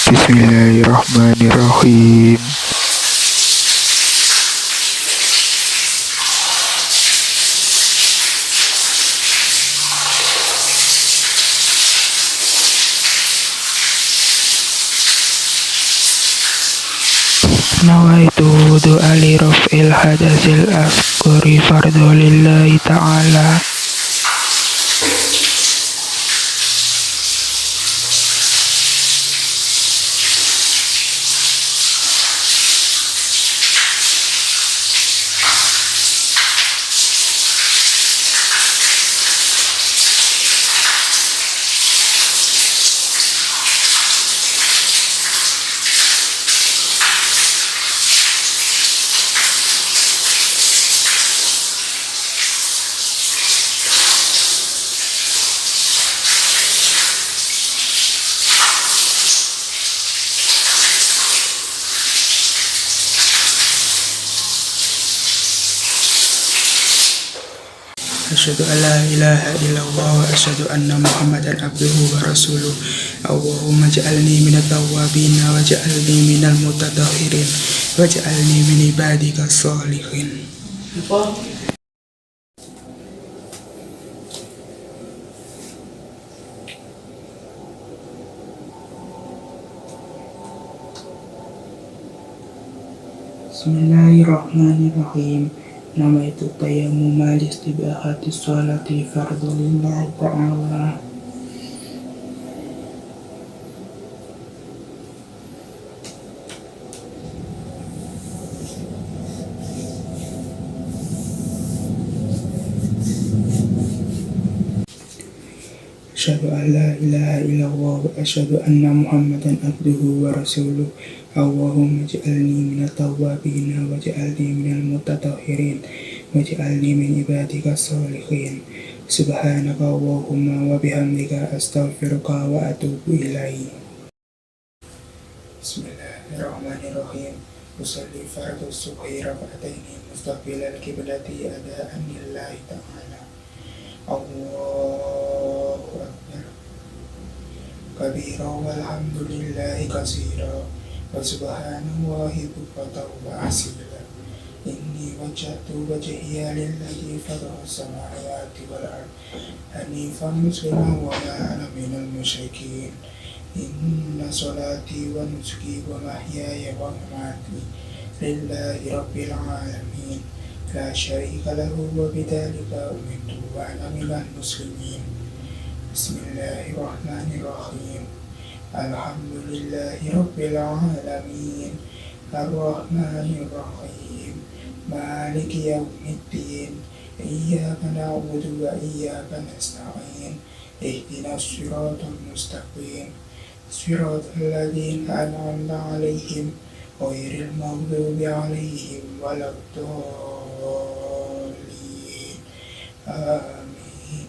Bismillahirrahmanirrahim. Nawaitu du'a li raf'il hadasil asghari fardhu lillahi ta'ala. Asyhadu an la ilaha illallah wa asyhadu anna Muhammadan abduhu wa rasuluh. Allahumma ij'alni minat tawwabin wa ij'alni minal mutatahhirin wa ij'alni min ibadika sholihin. Bismillahirrahmanirrahim. Nawaitu tayammuma li istibahati sholati fardhu lillahi ta'ala. Asyhadu an la ilaha illallah wa asyhadu anna Muhammadan abduhu wa rasuluh. Allahumma ij'alni minat tawwabin wa ij'alni minal mutatahhirin wa ij'alni min ibadika sholihin. Subhanaka Allahumma wa bihamdika astaghfiruka wa atubu ilaik. Bismillahirrahmanirrahim. Usolli fardhu subhi raka'ataini mustaqbilal qiblati ada'an lillahi ta'ala. Allahu akbar kabira walhamdulillahi katsira wa subhanallahi bukratan wa asila. Inni wajjahtu wajhiya lillazi fatara as-samawati wal ardh hanifan musliman wa ma ana minal musyrikin. Inna sholati wa nusuki wa mahyaya wa mamati lillahi rabbil alamin la syarika lahu wa bidzalika umirtu wa ana minal muslimin. Bismillahirrahmanirrahim. Alhamdulillahi rabbil alamin arrahmanirrahim maliki yaumiddin iyyaka na'budu wa iyyaka nasta'in ihdinas siratal mustaqim siratal ladzina an'amta 'alaihim ghairil maghdubi 'alaihim waladdallin. Amin.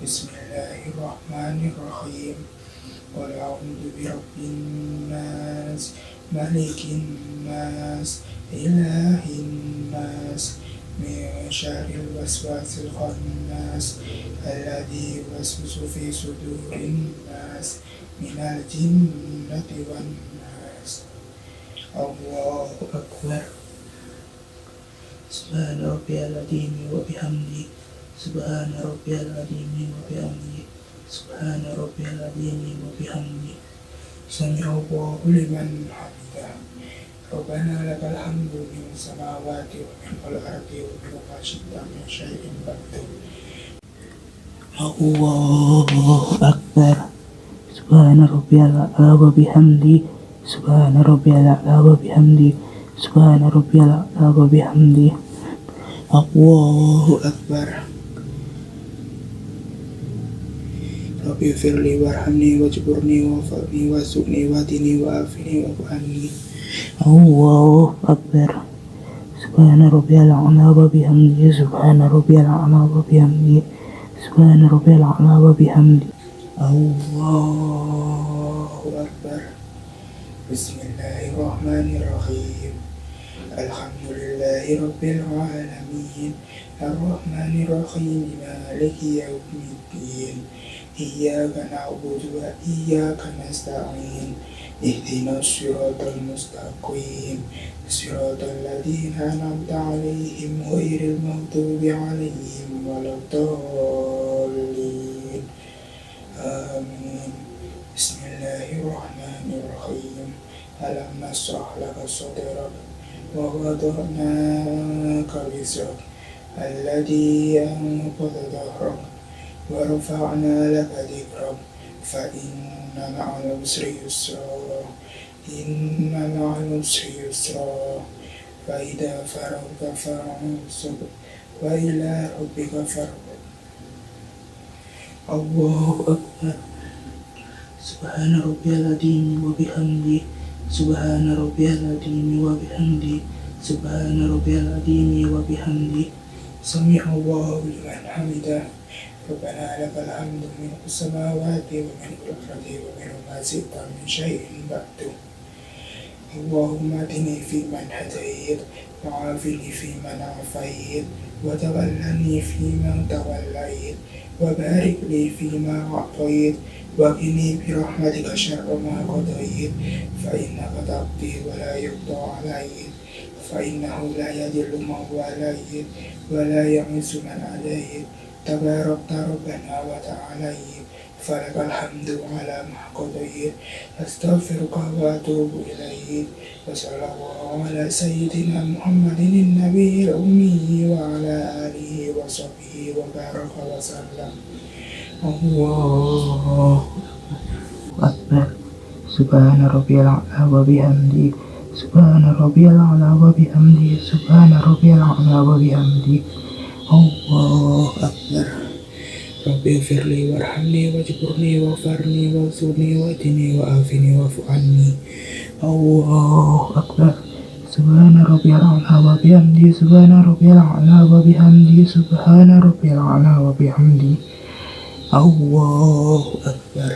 Bismillahirrahmanirrahim. Qul a'udzu birabbin nas malikin nas ilahin nas min syarril waswasil khannas alladzi yuwaswisu fi sudurin nas minal jinnati wan nas. Allahu akbar. Subhana rabbiyal azim wa bihamdi. Subhana rabbiyal azim wa bihamdi. Subhana rabbiyal azim wa bihamdi. Sami'allahu liman hamidah. Rabbana lakal hamdu min samawati wa min al-ardi wa min ma syi'ta min syai'in ba'du. Allahu akbar. Subhana rabbiyal a'la wa bihamdi. Subhana rabbiyal a'la wa bihamdi. Subhana rabbiyal a'la wa bihamdi. Allahu akbar. Rabbi firli warhamni wajburni wafa'ni wasu'ni wadini wa'afini wa'afani. Allahu akbar. Subhana rabbiyal a'la wa bihamdi. Subhana rabbiyal a'la wa bihamdi. Subhana rabbiyal a'la wa bihamdi. Allahu akbar. Bismillahirrahmanirrahim. Alhamdulillahi rabbil alamin arrahmanirrahim maliki yaumiddin إياك نعبد وإياك نستعين اهدنا الصراط المستقيم صراط الذين أنعمت عليهم غير المغضوب عليهم ولا الضالين آمين. بسم الله الرحمن الرحيم. ألم نشرح لك صدرك ووضعنا عنك وزرك الذي أنقض ظهرك ورفعنا لك ذكرك فإن مع العسر يسرا إن مع العسر يسرا فإذا فرغت فانصب وإلى ربك فارغب. الله أكبر. سبحان ربي العظيم وبحمده سبحان ربي العظيم وبحمده سبحان ربي العظيم وبحمده سمع الله لمن حمده ربنا لك الحمد ملء السماوات وملء الأرض وملء ما شئت من شيء بعد. اللهم اهدني فيمن هديت وعافني فيمن عافيت وتولني فيمن توليت وبارك لي فيما أعطيت وقني برحمتك شر ما قضيت فإنك تقضي ولا يقضى عليك فإنه لا يذل من واليت ولا يعز من عليت تباركت ربنا وتعاليت فلك الحمد على ما قضيت أستغفرك وأتوب إليك وصلى الله على سيدنا محمد النبي الأمي وعلى آله وصحبه وبارك وسلم. الله أكبر. سبحان ربي الأعلى وبحمده سبحان ربي الأعلى وبحمده سبحان ربي الأعلى وبحمده. الله أكبر. ربي اغفر لي وارحمني واجبرني واغفرني وانصرني واهدني وعافني واعف عني. الله أكبر. سبحان ربي الأعلى وبحمده سبحان ربي الأعلى وبحمده سبحان ربي الأعلى وبحمده. الله أكبر.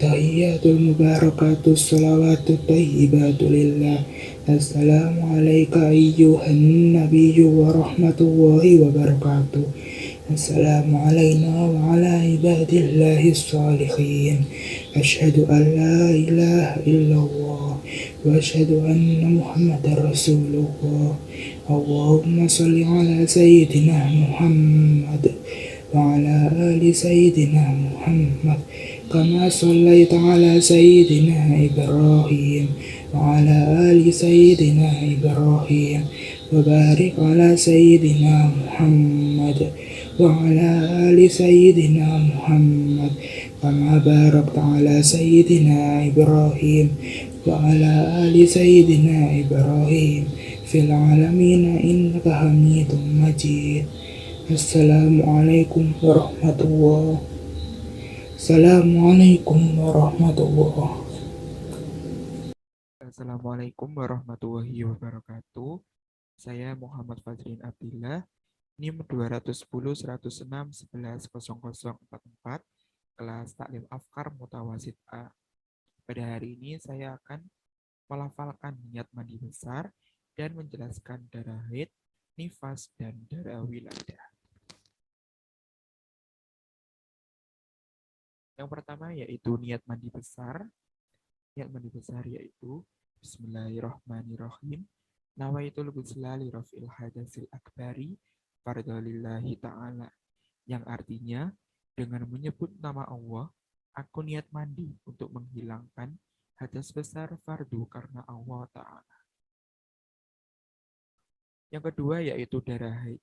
Tahiyyatul mubarakatus salawatut tayyibatu lillah. Assalamu alayka ayyuhan nabiyyu wa rahmatullahi wa barakatuh. Assalamu alayna wa ala ibadillahi salihin. Ashhadu an la ilaha illallah wa ashhadu anna muhammadar rasulullah. Allahumma salli ala sayyidina Muhammad wa ala ali sayyidina Muhammad كما صليت على سيدنا إبراهيم وعلى آل سيدنا إبراهيم وبارك على سيدنا محمد وعلى آل سيدنا محمد كما باركت على سيدنا إبراهيم وعلى آل سيدنا إبراهيم في العالمين إنك حميد مجيد. السلام عليكم ورحمة الله. Assalamualaikum warahmatullahi. Assalamualaikum warahmatullahi wabarakatuh. Saya Muhammad Fajrin Abdillah, NIM 210-106-110044, kelas Taklim Afkar Mutawasid A. Pada hari ini saya akan melafalkan niat mandi besar dan menjelaskan darah haid, nifas, dan darah wiladah. Yang pertama yaitu niat mandi besar. Niat mandi besar yaitu Bismillahirrahmanirrahim. Nawaitul ghusla li raf'il hadasil akbari fardhalillahi ta'ala. Yang artinya, dengan menyebut nama Allah, aku niat mandi untuk menghilangkan hadas besar fardu karena Allah Ta'ala. Yang kedua yaitu darah haid.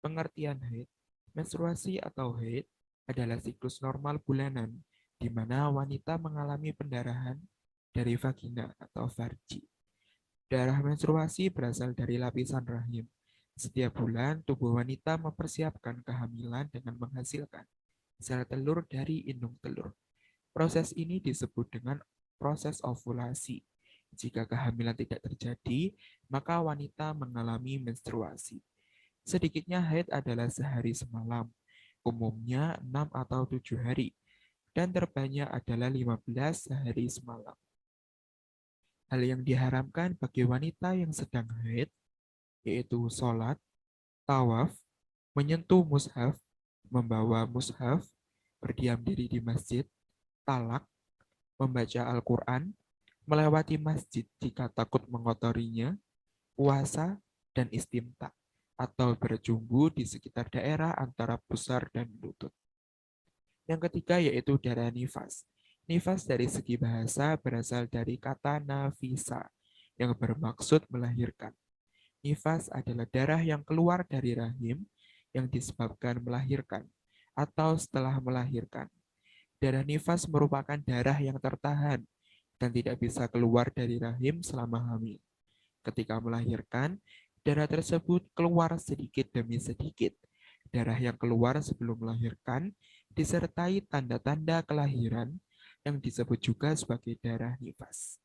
Pengertian haid, menstruasi atau haid adalah siklus normal bulanan di mana wanita mengalami pendarahan dari vagina atau farji. Darah menstruasi berasal dari lapisan rahim. Setiap bulan, tubuh wanita mempersiapkan kehamilan dengan menghasilkan sel telur dari indung telur. Proses ini disebut dengan proses ovulasi. Jika kehamilan tidak terjadi, maka wanita mengalami menstruasi. Sedikitnya haid adalah sehari semalam, umumnya 6 atau 7 hari, dan terbanyak adalah 15 sehari semalam. Hal yang diharamkan bagi wanita yang sedang haid, yaitu sholat, tawaf, menyentuh mushaf, membawa mushaf, berdiam diri di masjid, talak, membaca Al-Quran, melewati masjid jika takut mengotorinya, puasa, dan istimta, atau berjumbu di sekitar daerah antara pusar dan lutut. Yang ketiga yaitu darah nifas. Nifas dari segi bahasa berasal dari kata nafisa, yang bermaksud melahirkan. Nifas adalah darah yang keluar dari rahim yang disebabkan melahirkan atau setelah melahirkan. Darah nifas merupakan darah yang tertahan dan tidak bisa keluar dari rahim selama hamil. Ketika melahirkan, darah tersebut keluar sedikit demi sedikit. Darah yang keluar sebelum melahirkan disertai tanda-tanda kelahiran yang disebut juga sebagai darah nifas.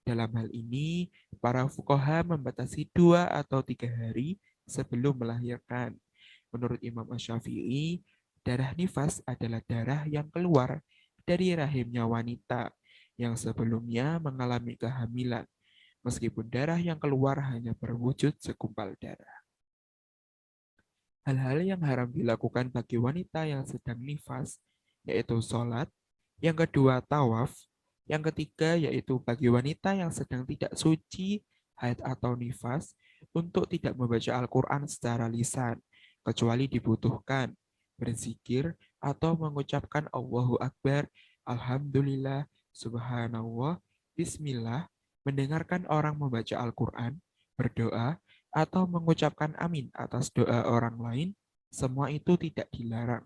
Dalam hal ini, para fuqaha membatasi 2 atau 3 hari sebelum melahirkan. Menurut Imam Asy-Syafi'i, darah nifas adalah darah yang keluar dari rahimnya wanita yang sebelumnya mengalami kehamilan, meskipun darah yang keluar hanya berwujud segumpal darah. Hal-hal yang haram dilakukan bagi wanita yang sedang nifas, yaitu sholat, yang kedua tawaf, yang ketiga yaitu bagi wanita yang sedang tidak suci, haid atau nifas, untuk tidak membaca Al-Quran secara lisan, kecuali dibutuhkan, berzikir, atau mengucapkan Allahu Akbar, Alhamdulillah, Subhanallah, Bismillah, mendengarkan orang membaca Al-Quran, berdoa, atau mengucapkan amin atas doa orang lain, semua itu tidak dilarang.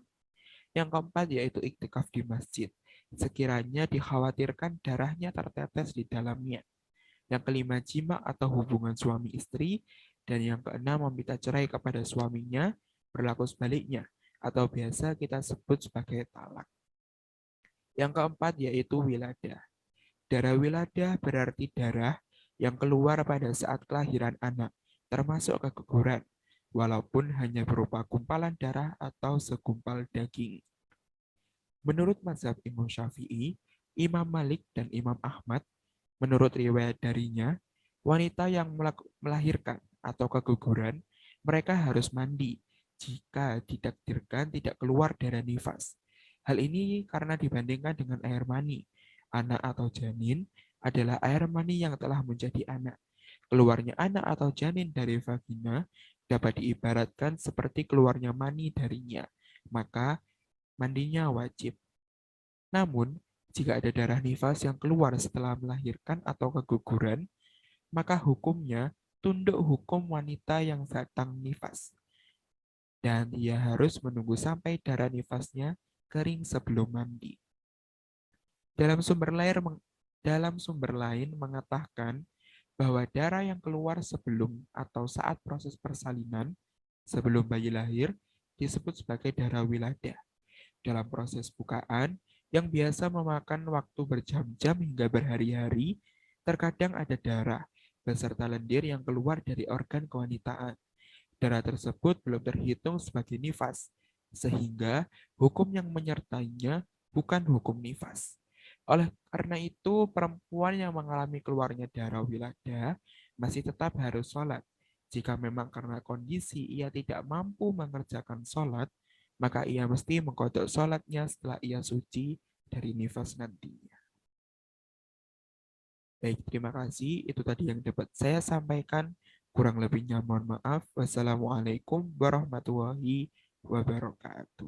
Yang keempat yaitu iktikaf di masjid, sekiranya dikhawatirkan darahnya tertetes di dalamnya. Yang kelima jima atau hubungan suami istri, dan yang keenam meminta cerai kepada suaminya, berlaku sebaliknya, atau biasa kita sebut sebagai talak. Yang keempat yaitu wiladah. Darah wiladah berarti darah yang keluar pada saat kelahiran anak, termasuk keguguran, walaupun hanya berupa gumpalan darah atau segumpal daging. Menurut mazhab Imam Syafi'i, Imam Malik, dan Imam Ahmad, menurut riwayat darinya, wanita yang melahirkan atau keguguran, mereka harus mandi jika ditakdirkan tidak keluar darah nifas. Hal ini karena dibandingkan dengan air mani, anak atau janin adalah air mani yang telah menjadi anak. Keluarnya anak atau janin dari vagina dapat diibaratkan seperti keluarnya mani darinya, maka mandinya wajib. Namun, jika ada darah nifas yang keluar setelah melahirkan atau keguguran, maka hukumnya tunduk hukum wanita yang datang nifas. Dan ia harus menunggu sampai darah nifasnya kering sebelum mandi. Dalam sumber lain mengatakan bahwa darah yang keluar sebelum atau saat proses persalinan, sebelum bayi lahir, disebut sebagai darah wiladah. Dalam proses bukaan, yang biasa memakan waktu berjam-jam hingga berhari-hari, terkadang ada darah beserta lendir yang keluar dari organ kewanitaan. Darah tersebut belum terhitung sebagai nifas, sehingga hukum yang menyertainya bukan hukum nifas. Oleh karena itu, perempuan yang mengalami keluarnya darah wiladah masih tetap harus sholat. Jika memang karena kondisi ia tidak mampu mengerjakan sholat, maka ia mesti mengkodok sholatnya setelah ia suci dari nifas nantinya. Baik, terima kasih. Itu tadi yang dapat saya sampaikan. Kurang lebihnya mohon maaf. Wassalamualaikum warahmatullahi wabarakatuh.